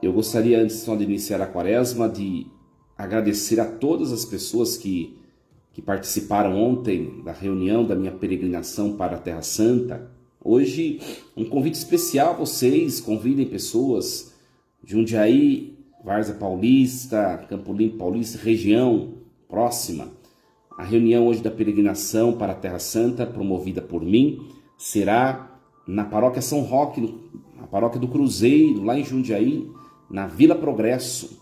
Eu gostaria, antes só de iniciar a quaresma, de agradecer a todas as pessoas que participaram ontem da reunião da minha peregrinação para a Terra Santa. Hoje, um convite especial a vocês, convidem pessoas de Jundiaí, Várzea Paulista, Campo Limpo Paulista, região próxima. A reunião hoje da peregrinação para a Terra Santa, promovida por mim, será na paróquia São Roque, na paróquia do Cruzeiro, lá em Jundiaí, na Vila Progresso,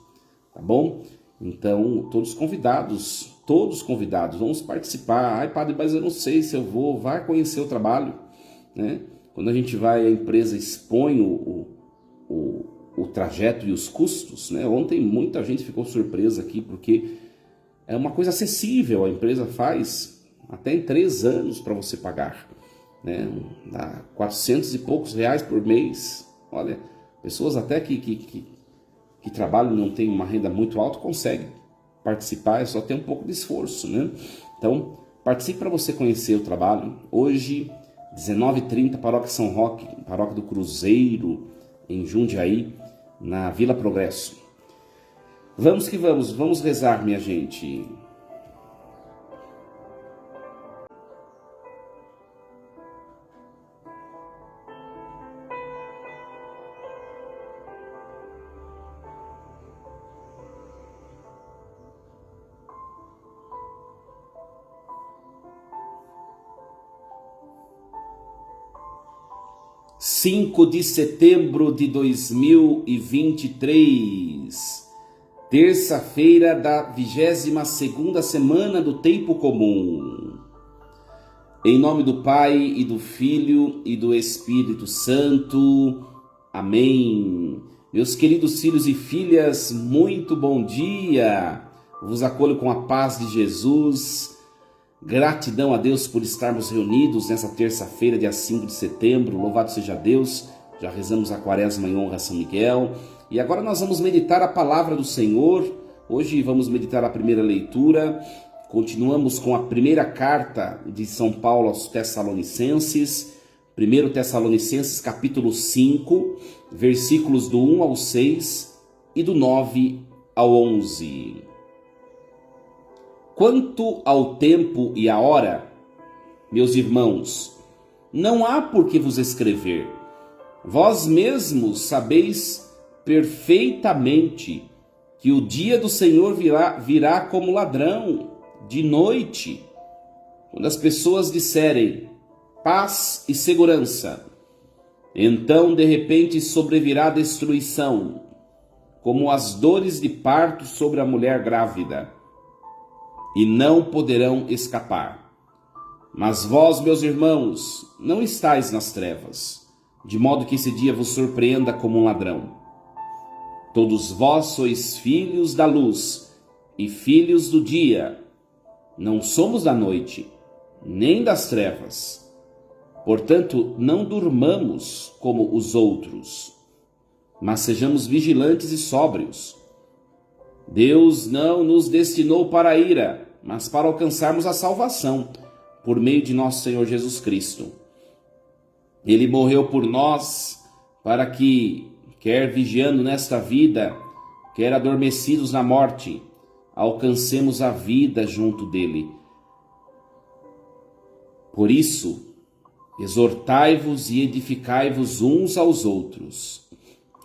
tá bom? Então, todos convidados, vamos participar. Ai, padre, mas eu não sei se eu vou, vai conhecer o trabalho, né? Quando a gente vai, a empresa expõe o trajeto e os custos, né? Ontem muita gente ficou surpresa aqui, porque é uma coisa acessível, a empresa faz até em 3 anos para você pagar, né? Dá 400 e poucos reais por mês. Olha, pessoas até que trabalham e não tem uma renda muito alta conseguem participar, é só ter um pouco de esforço, né? Então, participe para você conhecer o trabalho. Hoje, 19h30, Paróquia São Roque, Paróquia do Cruzeiro, em Jundiaí, na Vila Progresso. Vamos que vamos rezar, minha gente. (5 de setembro de 2023), terça-feira da 22ª semana do Tempo Comum. Em nome do Pai, e do Filho, e do Espírito Santo. Amém. Meus queridos filhos e filhas, muito bom dia. Vos acolho com a paz de Jesus. Gratidão a Deus por estarmos reunidos nessa terça-feira, dia 5 de setembro. Louvado seja Deus. Já rezamos a quaresma em honra a São Miguel. E agora nós vamos meditar a palavra do Senhor. Hoje vamos meditar a primeira leitura. Continuamos com a primeira carta de São Paulo aos Tessalonicenses. 1 Tessalonicenses capítulo 5, versículos do 1 ao 6 e do 9 ao 11. Quanto ao tempo e à hora, meus irmãos, não há por que vos escrever. Vós mesmos sabeis perfeitamente que o dia do Senhor virá como ladrão, de noite, quando as pessoas disserem paz e segurança. Então, de repente, sobrevirá a destruição, como as dores de parto sobre a mulher grávida, e não poderão escapar. Mas vós, meus irmãos, não estáis nas trevas, de modo que esse dia vos surpreenda como um ladrão. Todos vós sois filhos da luz e filhos do dia. Não somos da noite, nem das trevas. Portanto, não durmamos como os outros, mas sejamos vigilantes e sóbrios. Deus não nos destinou para a ira, mas para alcançarmos a salvação, por meio de nosso Senhor Jesus Cristo. Ele morreu por nós, para que, quer vigiando nesta vida, quer adormecidos na morte, alcancemos a vida junto dele. Por isso, exortai-vos e edificai-vos uns aos outros,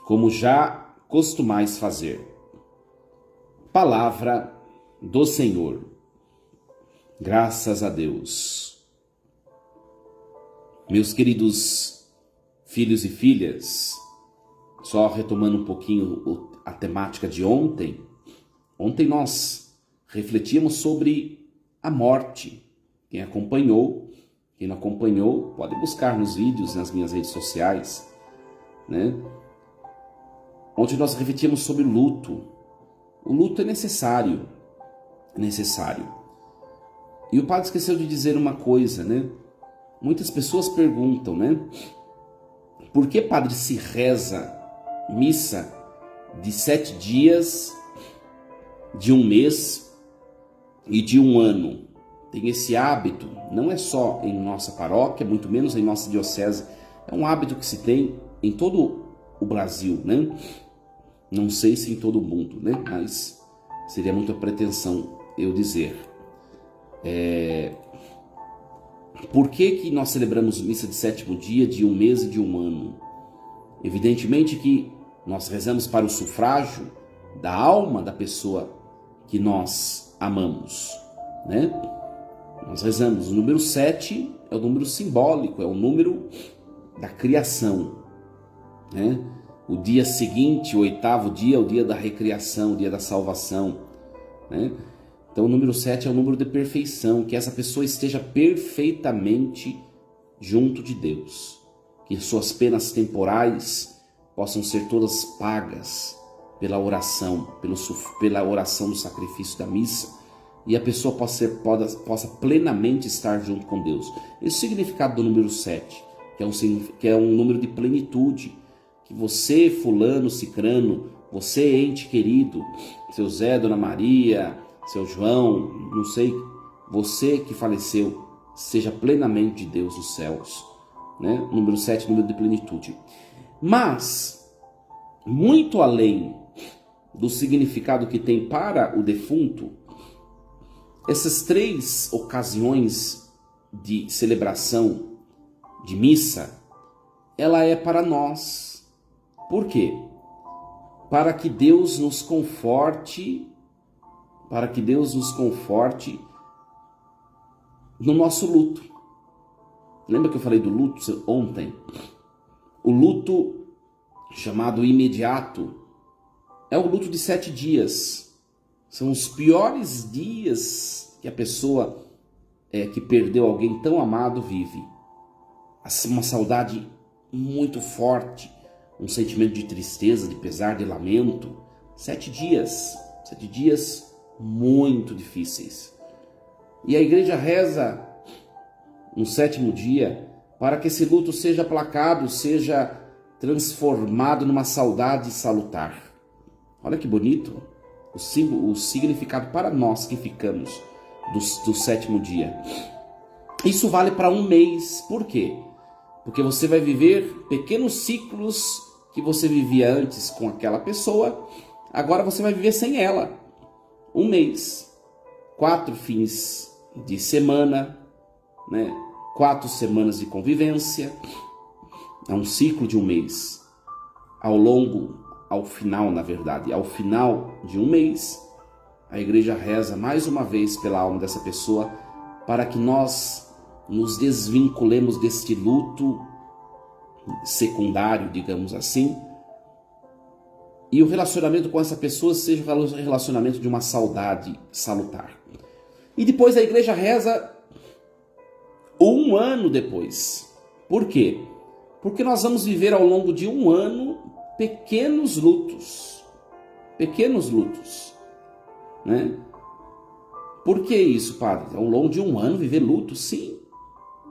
como já costumais fazer. Palavra do Senhor. Graças a Deus. Meus queridos filhos e filhas, só retomando um pouquinho a temática de ontem. Ontem nós refletíamos sobre a morte. Quem acompanhou, quem não acompanhou, pode buscar nos vídeos, nas minhas redes sociais, né? Ontem nós refletíamos sobre o luto. O luto é necessário. E o padre esqueceu de dizer uma coisa, né? Muitas pessoas perguntam, né? Por que, padre, se reza missa de 7 dias, de 1 mês e de 1 ano? Tem esse hábito, não é só em nossa paróquia, muito menos em nossa diocese. É um hábito que se tem em todo o Brasil, né? Não sei se em todo mundo, né? Mas seria muita pretensão eu dizer. Por que nós celebramos missa de sétimo dia, de um mês e de um ano? Evidentemente que nós rezamos para o sufrágio da alma da pessoa que nós amamos, né? Nós rezamos. O número 7 é o número simbólico, é o número da criação, né? O dia seguinte, o 8º dia, é o dia da recriação, o dia da salvação, né? Então o número 7 é o número de perfeição, que essa pessoa esteja perfeitamente junto de Deus, que suas penas temporais possam ser todas pagas pela oração, pela oração do sacrifício da missa, e a pessoa possa plenamente estar junto com Deus. Esse é o significado do número 7, que é um número de plenitude, que você, fulano, cicrano, você, ente querido, seu Zé, Dona Maria, seu João, não sei, você que faleceu, seja plenamente de Deus nos céus, né? Número 7, número de plenitude. Mas, muito além do significado que tem para o defunto, essas 3 ocasiões de celebração de missa, ela é para nós. Por quê? Para que Deus nos conforte, no nosso luto. Lembra que eu falei do luto ontem? O luto chamado imediato é o luto de 7 dias. São os piores dias que a pessoa que perdeu alguém tão amado vive. Uma saudade muito forte, um sentimento de tristeza, de pesar, de lamento. 7 dias muito difíceis. E a igreja reza no 7º dia para que esse luto seja aplacado, seja transformado numa saudade salutar. Olha que bonito o significado para nós que ficamos do 7º dia. Isso vale para um mês. Por quê? Porque você vai viver pequenos ciclos que você vivia antes com aquela pessoa, agora você vai viver sem ela. Um mês, 4 fins de semana, né? 4 semanas de convivência, é um ciclo de um mês. Ao final de um mês, a igreja reza mais uma vez pela alma dessa pessoa, para que nós nos desvinculemos deste luto secundário, digamos assim, e o relacionamento com essa pessoa seja o relacionamento de uma saudade salutar. E depois a igreja reza um ano depois. Por quê? Porque nós vamos viver ao longo de um ano pequenos lutos, né? Por que isso, padre? Ao longo de um ano viver luto? Sim.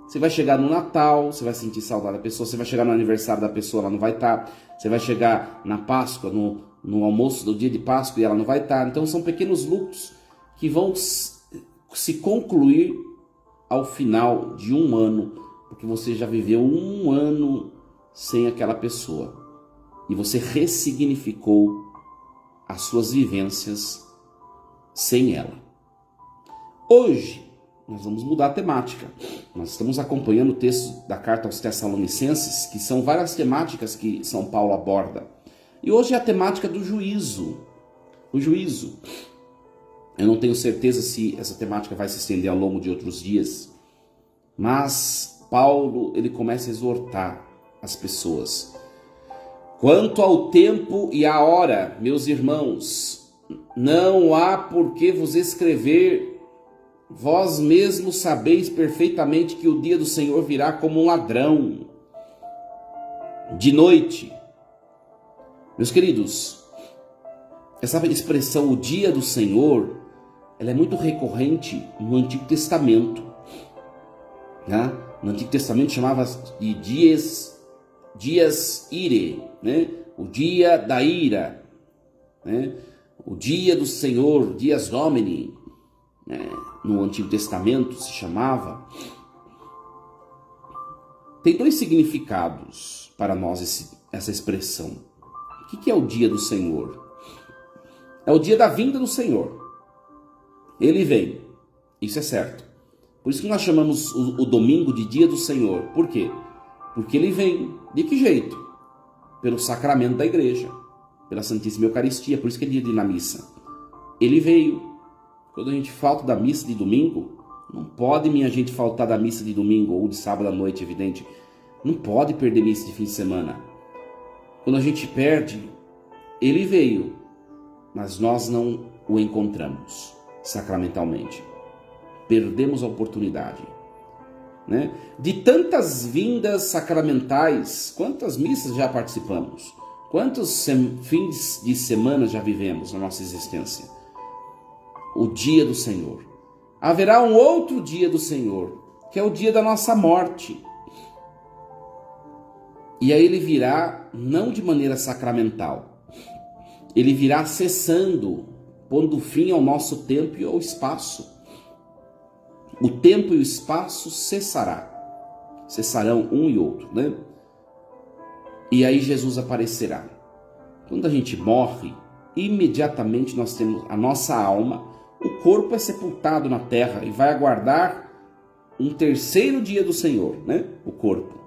Você vai chegar no Natal, você vai sentir saudade da pessoa, você vai chegar no aniversário da pessoa, ela não vai estar, você vai chegar na Páscoa, no almoço do dia de Páscoa e ela não vai estar. Então são pequenos lutos que vão se concluir ao final de um ano, porque você já viveu um ano sem aquela pessoa e você ressignificou as suas vivências sem ela. Hoje nós vamos mudar a temática. Nós estamos acompanhando o texto da carta aos Tessalonicenses, que são várias temáticas que São Paulo aborda. E hoje é a temática do juízo. O juízo. Eu não tenho certeza se essa temática vai se estender ao longo de outros dias, mas Paulo, ele começa a exortar as pessoas. Quanto ao tempo e à hora, meus irmãos, não há por que vos escrever. Vós mesmos sabeis perfeitamente que o dia do Senhor virá como um ladrão, de noite. Meus queridos, essa expressão, o dia do Senhor, ela é muito recorrente no Antigo Testamento. Né? No Antigo Testamento chamava de dias ire, né? O dia da ira, né? O dia do Senhor, dias domini, né? No Antigo Testamento se chamava. Tem 2 significados para nós essa expressão. O que é o dia do Senhor? É o dia da vinda do Senhor. Ele vem. Isso é certo. Por isso que nós chamamos o domingo de dia do Senhor. Por quê? Porque ele vem. De que jeito? Pelo sacramento da igreja, pela Santíssima Eucaristia. Por isso que é dia da missa. Ele veio. Quando a gente falta da missa de domingo, não pode, minha gente, faltar da missa de domingo ou de sábado à noite, evidente. Não pode perder missa de fim de semana. Quando a gente perde, ele veio, mas nós não o encontramos sacramentalmente. Perdemos a oportunidade, né? De tantas vindas sacramentais, quantas missas já participamos? Quantos fins de semana já vivemos na nossa existência? O dia do Senhor. Haverá um outro dia do Senhor, que é o dia da nossa morte. E aí ele virá não de maneira sacramental. Ele virá cessando, pondo fim ao nosso tempo e ao espaço. O tempo e o espaço cessarão um e outro, né? E aí Jesus aparecerá. Quando a gente morre, imediatamente nós temos a nossa alma, o corpo é sepultado na terra e vai aguardar um terceiro dia do Senhor, né? O corpo.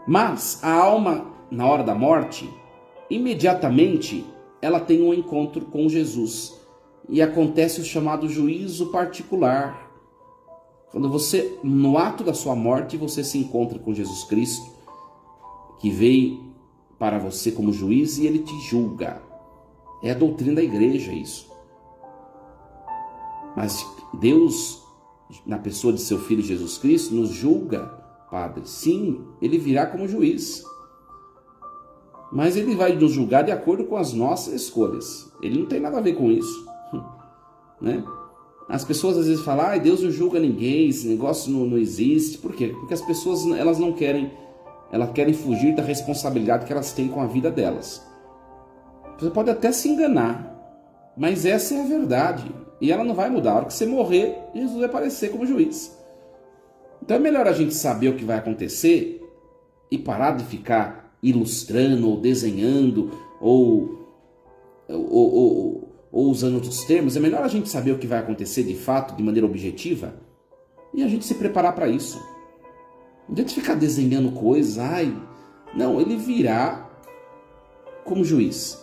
Mas a alma, na hora da morte, imediatamente ela tem um encontro com Jesus e acontece o chamado juízo particular. Quando você, no ato da sua morte, você se encontra com Jesus Cristo, que veio para você como juiz e ele te julga. É a doutrina da igreja isso. Mas Deus, na pessoa de seu Filho Jesus Cristo, nos julga, Padre. Sim, ele virá como juiz. Mas ele vai nos julgar de acordo com as nossas escolhas. Ele não tem nada a ver com isso, né? As pessoas às vezes falam, Deus não julga ninguém, esse negócio não existe. Por quê? Porque as pessoas elas não querem, elas querem fugir da responsabilidade que elas têm com a vida delas. Você pode até se enganar, mas essa é a verdade. E ela não vai mudar. A hora que você morrer, Jesus vai aparecer como juiz. Então é melhor a gente saber o que vai acontecer e parar de ficar ilustrando ou desenhando ou usando outros termos. É melhor a gente saber o que vai acontecer de fato, de maneira objetiva, e a gente se preparar para isso. Não adianta ficar desenhando coisas. Não, ele virá como juiz.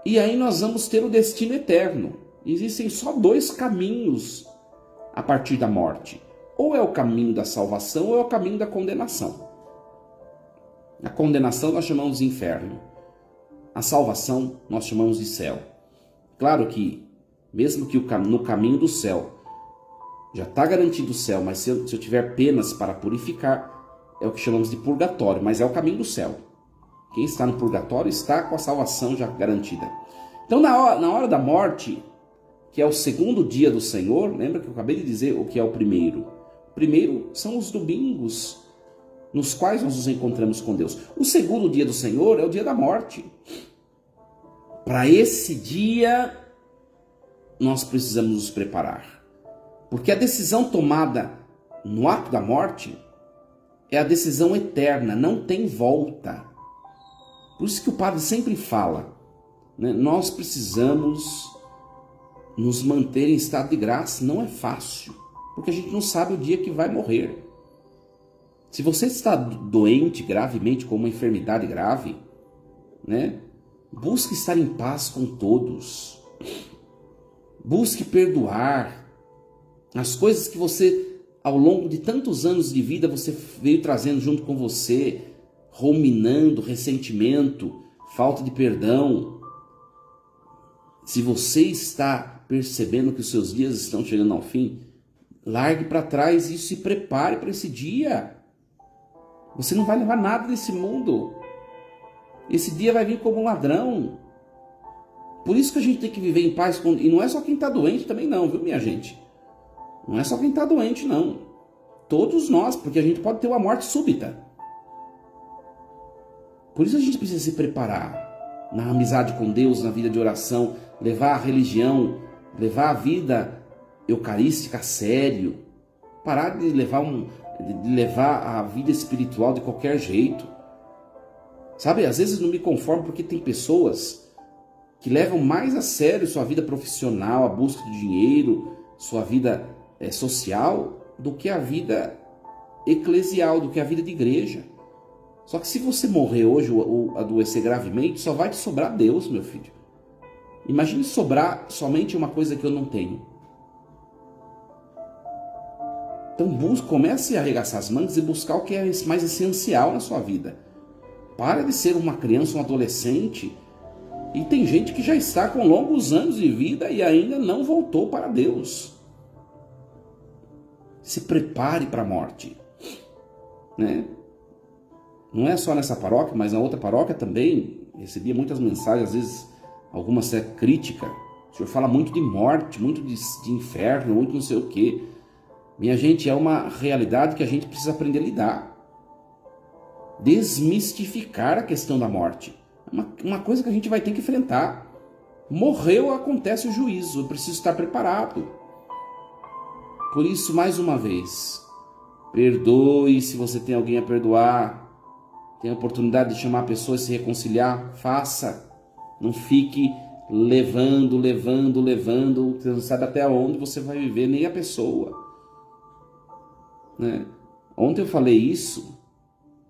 E aí nós vamos ter o destino eterno. Existem só dois caminhos a partir da morte. Ou é o caminho da salvação ou é o caminho da condenação. A condenação nós chamamos de inferno. A salvação nós chamamos de céu. Claro que, mesmo que no caminho do céu já está garantido o céu, mas se eu tiver penas para purificar, é o que chamamos de purgatório, mas é o caminho do céu. Quem está no purgatório está com a salvação já garantida. Então, na hora da morte, que é o segundo dia do Senhor, lembra que eu acabei de dizer o que é o primeiro? O primeiro são os domingos, nos quais nós nos encontramos com Deus. O segundo dia do Senhor é o dia da morte. Para esse dia, nós precisamos nos preparar. Porque a decisão tomada no ato da morte é a decisão eterna, não tem volta. Por isso que o padre sempre fala, né? Nós precisamos nos manter em estado de graça. Não é fácil, porque a gente não sabe o dia que vai morrer. Se você está doente gravemente, com uma enfermidade grave, né? Busque estar em paz com todos. Busque perdoar as coisas que você, ao longo de tantos anos de vida, você veio trazendo junto com você, ruminando ressentimento, falta de perdão. Se você está percebendo que os seus dias estão chegando ao fim, largue para trás e se prepare para esse dia. Você não vai levar nada desse mundo. Esse dia vai vir como um ladrão. Por isso que a gente tem que viver em paz. E não é só quem está doente também não, viu, minha gente? Não é só quem está doente, não. Todos nós, porque a gente pode ter uma morte súbita. Por isso a gente precisa se preparar na amizade com Deus, na vida de oração, levar a religião, levar a vida eucarística a sério, parar de levar a vida espiritual de qualquer jeito. Sabe, às vezes não me conformo porque tem pessoas que levam mais a sério sua vida profissional, a busca do dinheiro, sua vida social, do que a vida eclesial, do que a vida de igreja. Só que se você morrer hoje ou adoecer gravemente, só vai te sobrar Deus, meu filho. Imagine sobrar somente uma coisa que eu não tenho. Então comece a arregaçar as mangas e buscar o que é mais essencial na sua vida. Para de ser uma criança, um adolescente. E tem gente que já está com longos anos de vida e ainda não voltou para Deus. Se prepare para a morte. Né? Não é só nessa paróquia, mas na outra paróquia também. Recebia muitas mensagens, às vezes algumas crítica. O senhor fala muito de morte, muito de inferno, muito não sei o quê. Minha gente, é uma realidade que a gente precisa aprender a lidar. Desmistificar a questão da morte. Uma coisa que a gente vai ter que enfrentar. Morreu, acontece o juízo. Eu preciso estar preparado. Por isso, mais uma vez, perdoe se você tem alguém a perdoar. Tem a oportunidade de chamar a pessoa e se reconciliar. Faça. Não fique levando. Você não sabe até onde você vai viver, nem a pessoa. Né? Ontem eu falei isso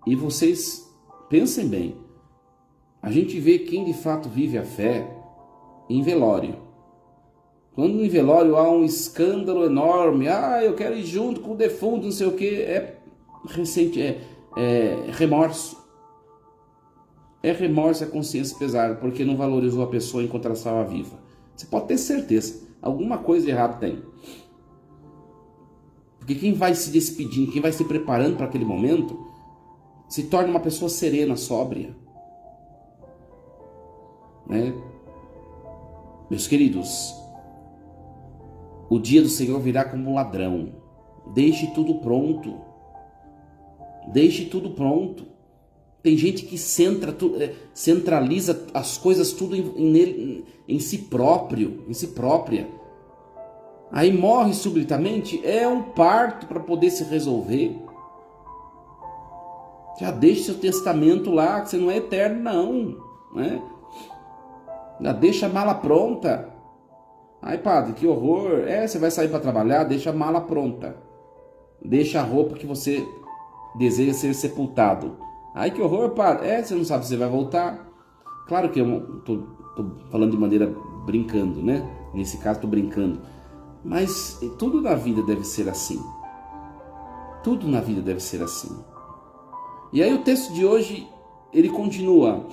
e vocês pensem bem. A gente vê quem de fato vive a fé em velório. Quando em velório há um escândalo enorme, eu quero ir junto com o defunto, não sei o que, é remorso. É remorso, é consciência pesada, porque não valorizou a pessoa enquanto ela estava viva. Você pode ter certeza, alguma coisa de errado tem. Porque quem vai se despedindo, quem vai se preparando para aquele momento, se torna uma pessoa serena, sóbria. Né? Meus queridos, o dia do Senhor virá como um ladrão. Deixe tudo pronto. Deixe tudo pronto. Tem gente que centraliza as coisas tudo em si próprio, em si própria. Aí morre subitamente, é um parto para poder se resolver. Já deixe seu testamento lá, que você não é eterno não, né? Já deixa a mala pronta. Ai, padre, que horror. Você vai sair para trabalhar, deixa a mala pronta. Deixa a roupa que você deseja ser sepultado. Ai, que horror, padre. Você não sabe se você vai voltar. Claro que eu tô falando de maneira brincando, né? Nesse caso, estou brincando. Mas tudo na vida deve ser assim. Tudo na vida deve ser assim. E aí o texto de hoje, ele continua.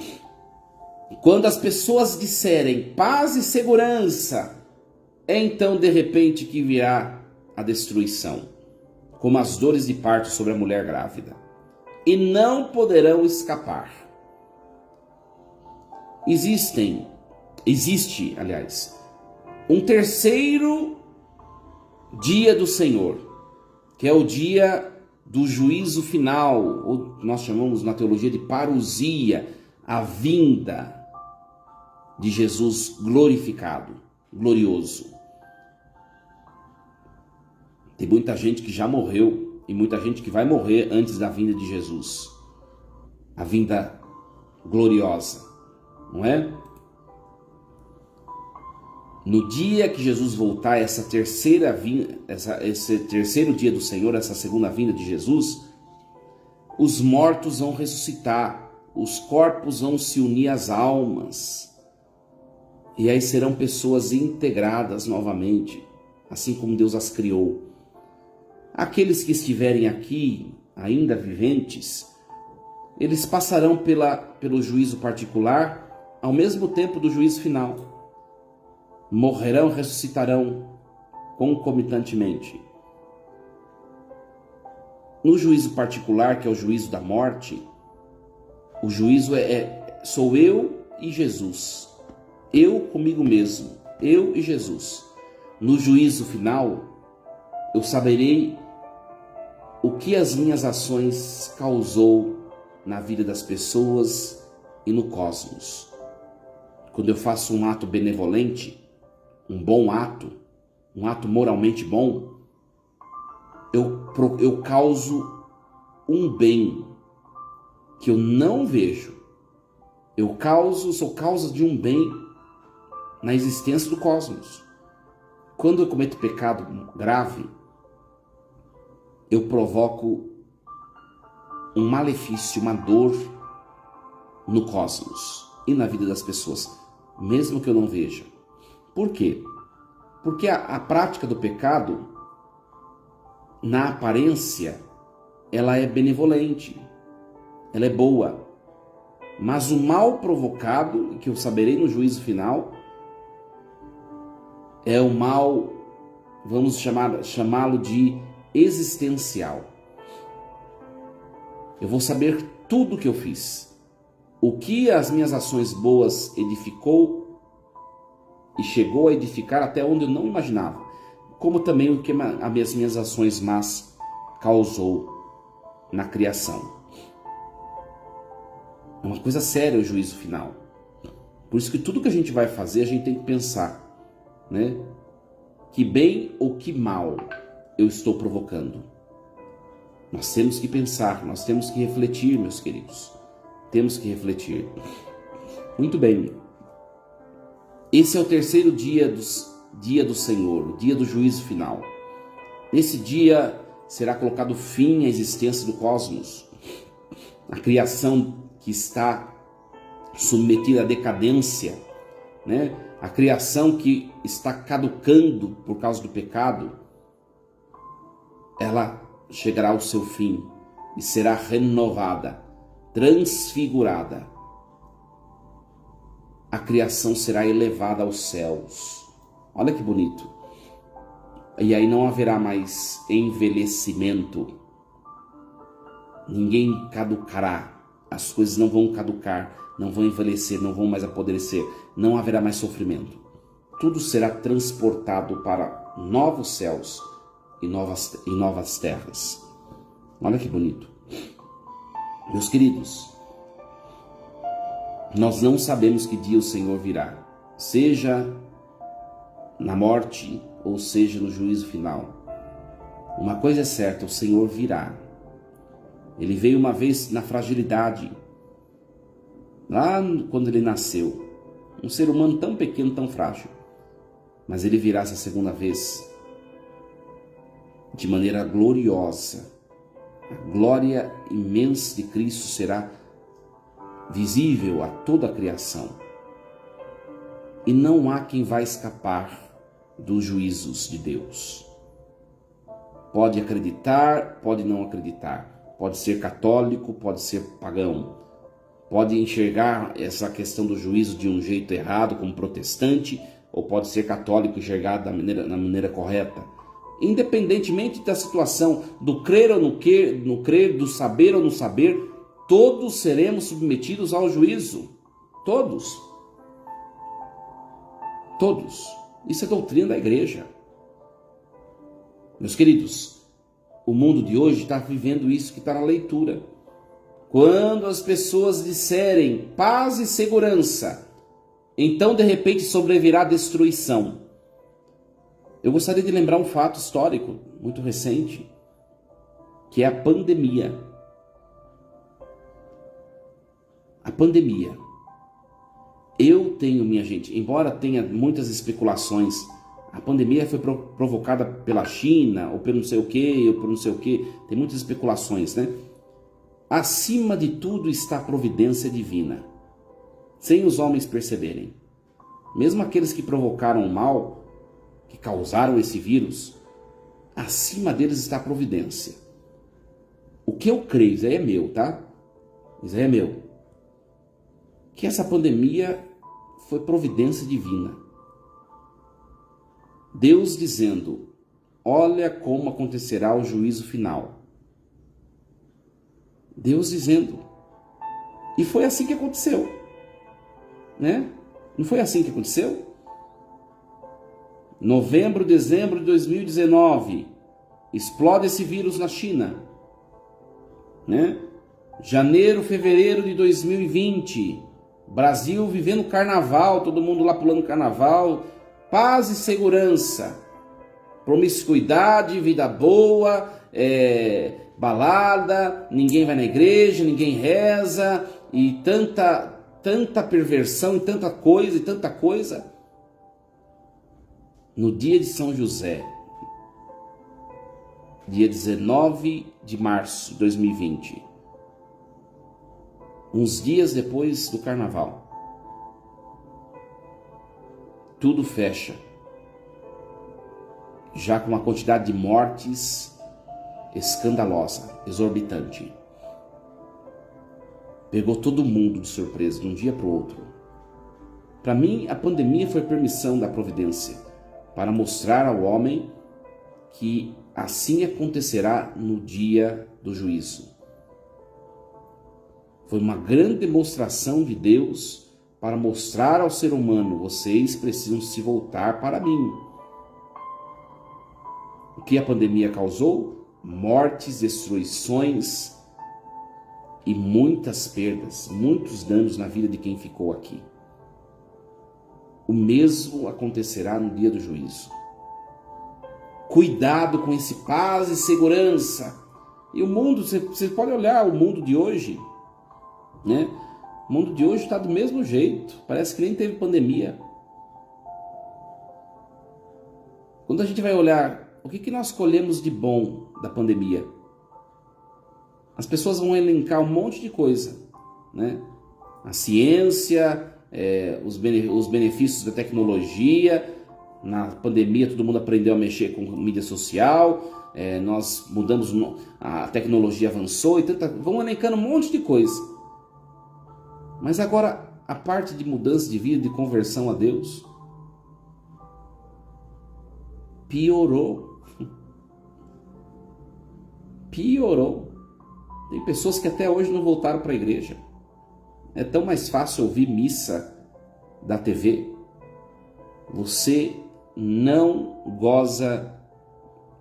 Quando as pessoas disserem paz e segurança, é então de repente que virá a destruição, como as dores de parto sobre a mulher grávida. E não poderão escapar. Existe, um terceiro dia do Senhor, que é o dia do juízo final, ou nós chamamos na teologia de parousia, a vinda de Jesus glorificado, glorioso. Tem muita gente que já morreu e muita gente que vai morrer antes da vinda de Jesus. A vinda gloriosa, não é? No dia que Jesus voltar, esse terceiro dia do Senhor, essa segunda vinda de Jesus, os mortos vão ressuscitar, os corpos vão se unir às almas, e aí serão pessoas integradas novamente, assim como Deus as criou. Aqueles que estiverem aqui, ainda viventes, eles passarão pelo juízo particular, ao mesmo tempo do juízo final. Morrerão, ressuscitarão concomitantemente. No juízo particular, que é o juízo da morte, o juízo sou eu e Jesus. Eu comigo mesmo, eu e Jesus. No juízo final, eu saberei o que as minhas ações causou na vida das pessoas e no cosmos. Quando eu faço um ato benevolente, um bom ato, um ato moralmente bom, eu causo um bem que eu não vejo. Sou causa de um bem na existência do cosmos. Quando eu cometo pecado grave, eu provoco um malefício, uma dor no cosmos e na vida das pessoas, mesmo que eu não veja. Por quê? Porque a prática do pecado, na aparência, ela é benevolente, ela é boa. Mas o mal provocado, que eu saberei no juízo final, é o mal, vamos chamá-lo de existencial. Eu vou saber tudo o que eu fiz. O que as minhas ações boas edificou e chegou a edificar até onde eu não imaginava. Como também o que as minhas ações más causou na criação. É uma coisa séria o juízo final. Por isso que tudo que a gente vai fazer, a gente tem que pensar, né? Que bem ou que mal eu estou provocando. Nós temos que pensar, nós temos que refletir, meus queridos. Temos que refletir. Muito bem. Esse é o terceiro dia do Senhor, o dia do juízo final. Nesse dia será colocado fim à existência do cosmos. A criação que está submetida à decadência, né? A criação que está caducando por causa do pecado, ela chegará ao seu fim e será renovada, transfigurada. A criação será elevada aos céus. Olha que bonito. E aí não haverá mais envelhecimento. Ninguém caducará. As coisas não vão caducar, não vão envelhecer, não vão mais apodrecer. Não haverá mais sofrimento. Tudo será transportado para novos céus e novas terras. Olha que bonito. Meus queridos, nós não sabemos que dia o Senhor virá, seja na morte ou seja no juízo final. Uma coisa é certa, o Senhor virá. Ele veio uma vez na fragilidade, lá quando ele nasceu, um ser humano tão pequeno, tão frágil, mas ele virá essa segunda vez de maneira gloriosa. A glória imensa de Cristo será visível a toda a criação. E não há quem vai escapar dos juízos de Deus. Pode acreditar, pode não acreditar. Pode ser católico, pode ser pagão. Pode enxergar essa questão do juízo de um jeito errado, como protestante, ou pode ser católico e enxergar da maneira correta. Independentemente da situação, do crer ou no crer, do saber ou no saber, todos seremos submetidos ao juízo. Todos. Todos. Isso é doutrina da igreja. Meus queridos, o mundo de hoje está vivendo isso que está na leitura. Quando as pessoas disserem paz e segurança, então de repente sobrevirá destruição. Eu gostaria de lembrar um fato histórico muito recente, que é a pandemia. A pandemia. Eu tenho, minha gente, embora tenha muitas especulações, a pandemia foi provocada pela China, ou pelo não sei o que, ou por não sei o que, tem muitas especulações, né? Acima de tudo está a providência divina, sem os homens perceberem. Mesmo aqueles que provocaram o mal, que causaram esse vírus, acima deles está a providência. O que eu creio, isso aí é meu, tá? Isso aí é meu. Que essa pandemia foi providência divina. Deus dizendo, olha como acontecerá o juízo final. Deus dizendo. E foi assim que aconteceu, né? Não foi assim que aconteceu? Novembro, dezembro de 2019, explode esse vírus na China, né? Janeiro, fevereiro de 2020, Brasil vivendo carnaval, todo mundo lá pulando carnaval, paz e segurança, promiscuidade, vida boa, balada, ninguém vai na igreja, ninguém reza, e tanta perversão, e tanta coisa, no dia de São José, dia 19 de março de 2020, uns dias depois do carnaval, tudo fecha, já com uma quantidade de mortes escandalosa, exorbitante. Pegou todo mundo de surpresa, de um dia para o outro. Para mim, a pandemia foi permissão da providência para mostrar ao homem que assim acontecerá no dia do juízo. Foi uma grande demonstração de Deus para mostrar ao ser humano: vocês precisam se voltar para mim. O que a pandemia causou? Mortes, destruições e muitas perdas, muitos danos na vida de quem ficou aqui. O mesmo acontecerá no dia do juízo. Cuidado com esse paz e segurança. E o mundo, você pode olhar o mundo de hoje, né? O mundo de hoje está do mesmo jeito. Parece que nem teve pandemia. Quando a gente vai olhar o que nós colhemos de bom da pandemia, as pessoas vão elencar um monte de coisa, né? A ciência, os benefícios da tecnologia. Na pandemia todo mundo aprendeu a mexer com mídia social, nós mudamos, a tecnologia avançou, vão elencando um monte de coisa. Mas agora a parte de mudança de vida, de conversão a Deus, piorou. Piorou. Tem pessoas que até hoje não voltaram para a igreja. É tão mais fácil ouvir missa da TV. Você não goza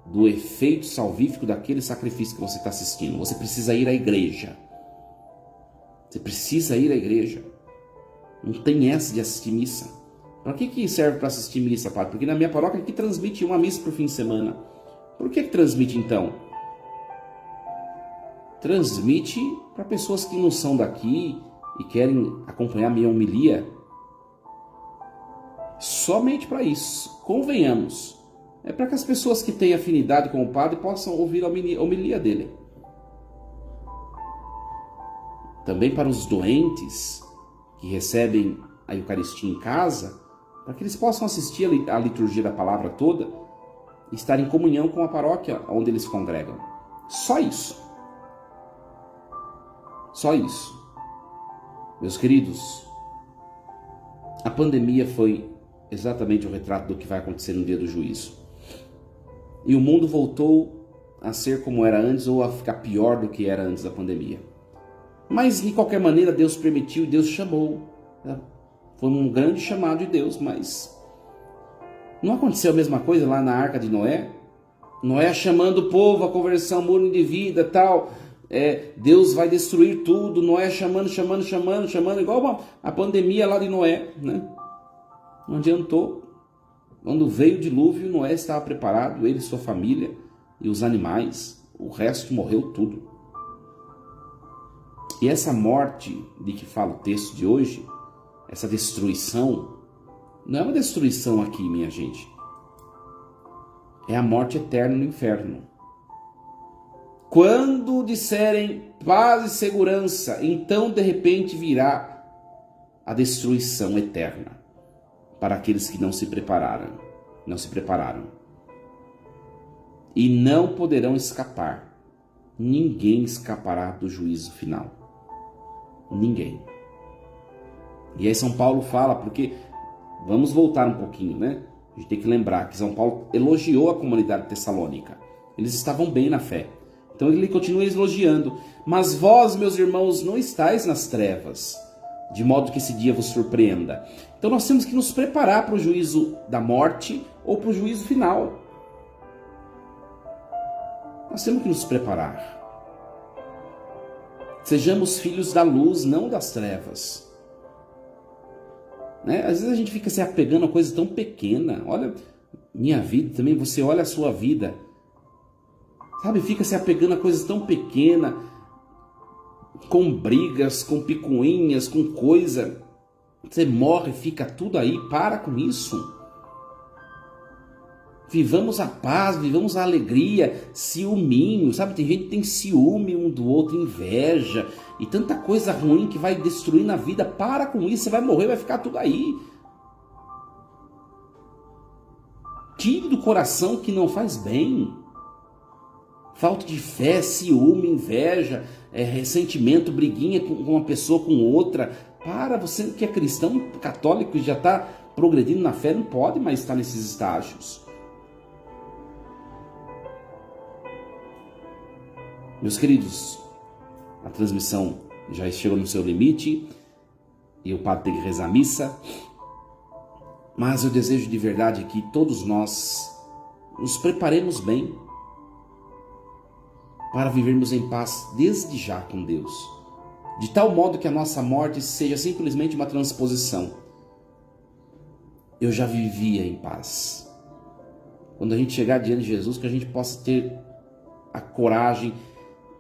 do efeito salvífico daquele sacrifício que você está assistindo. Você precisa ir à igreja. Você precisa ir à igreja. Não tem essa de assistir missa. Para que serve para assistir missa, padre? Porque na minha paróquia aqui transmite uma missa por fim de semana. Por que transmite então? Transmite para pessoas que não são daqui e querem acompanhar minha homilia. Somente para isso. Convenhamos. É para que as pessoas que têm afinidade com o padre possam ouvir a homilia dele. Também para os doentes que recebem a Eucaristia em casa, para que eles possam assistir a liturgia da palavra toda e estar em comunhão com a paróquia onde eles congregam. Só isso. Só isso. Meus queridos, a pandemia foi exatamente o retrato do que vai acontecer no dia do juízo. E o mundo voltou a ser como era antes ou a ficar pior do que era antes da pandemia. Mas, de qualquer maneira, Deus permitiu e Deus chamou. Foi um grande chamado de Deus, mas não aconteceu a mesma coisa lá na Arca de Noé? Noé chamando o povo à conversão, mundo de vida, tal. Deus vai destruir tudo. Noé chamando, igual a pandemia lá de Noé, né? Não adiantou. Quando veio o dilúvio, Noé estava preparado, ele e sua família e os animais. O resto morreu tudo. E essa morte de que fala o texto de hoje, essa destruição, não é uma destruição aqui, minha gente. É a morte eterna no inferno. Quando disserem paz e segurança, então de repente virá a destruição eterna para aqueles que não se prepararam. E não poderão escapar. Ninguém escapará do juízo final. Ninguém. E aí São Paulo fala, porque vamos voltar um pouquinho, né? A gente tem que lembrar que São Paulo elogiou a comunidade tessalônica. Eles estavam bem na fé. Então ele continua elogiando. Mas vós, meus irmãos, não estáis nas trevas, de modo que esse dia vos surpreenda. Então nós temos que nos preparar para o juízo da morte ou para o juízo final. Nós temos que nos preparar. Sejamos filhos da luz, não das trevas. Né? Às vezes a gente fica se apegando a coisa tão pequena. Olha, minha vida também, você olha a sua vida. Sabe, fica se apegando a coisas tão pequenas, com brigas, com picuinhas, com coisa. Você morre, fica tudo aí, para com isso. Vivamos a paz, vivamos a alegria, ciúminho, sabe? Tem gente que tem ciúme um do outro, inveja e tanta coisa ruim que vai destruir na vida. Para com isso, você vai morrer, vai ficar tudo aí. Tire do coração que não faz bem. Falta de fé, ciúme, inveja, ressentimento, briguinha com uma pessoa com outra. Para, você que é cristão, católico e já está progredindo na fé, não pode mais estar nesses estágios. Meus queridos, a transmissão já chegou no seu limite e o padre tem que rezar a missa, mas eu desejo de verdade que todos nós nos preparemos bem para vivermos em paz desde já com Deus, de tal modo que a nossa morte seja simplesmente uma transposição. Eu já vivia em paz. Quando a gente chegar diante de Jesus, que a gente possa ter a coragem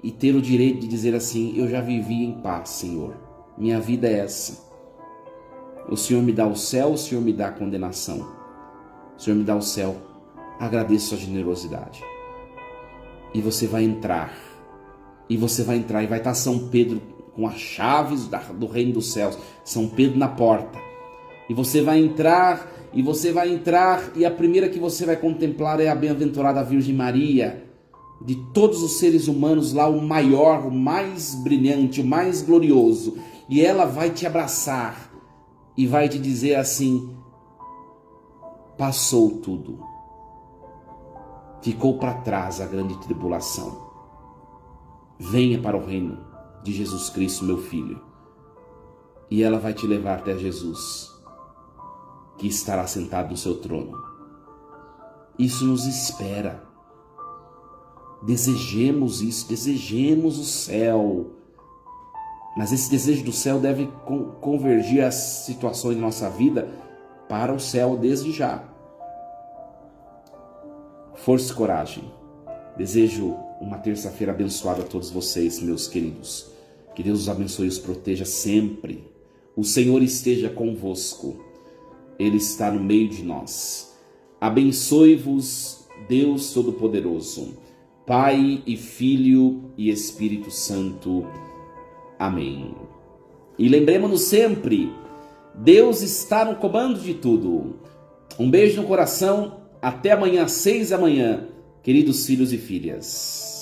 e ter o direito de dizer assim: eu já vivi em paz, Senhor. Minha vida é essa. O Senhor me dá o céu, o Senhor me dá a condenação. O Senhor me dá o céu. Agradeço a generosidade. E você vai entrar. E você vai entrar e vai estar São Pedro com as chaves do reino dos céus. São Pedro na porta. E você vai entrar, e a primeira que você vai contemplar é a bem-aventurada Virgem Maria. De todos os seres humanos lá, o maior, o mais brilhante, o mais glorioso. E ela vai te abraçar e vai te dizer assim: passou tudo. Ficou para trás a grande tribulação. Venha para o reino de Jesus Cristo, meu filho. E ela vai te levar até Jesus, que estará sentado no seu trono. Isso nos espera. Desejemos isso, desejemos o céu. Mas esse desejo do céu deve convergir as situações da nossa vida para o céu desde já. Força e coragem. Desejo uma terça-feira abençoada a todos vocês, meus queridos. Que Deus os abençoe e os proteja sempre. O Senhor esteja convosco. Ele está no meio de nós. Abençoe-vos, Deus Todo-Poderoso, Pai e Filho e Espírito Santo. Amém. E lembremos-nos sempre, Deus está no comando de tudo. Um beijo no coração, até amanhã às 6 da manhã, queridos filhos e filhas.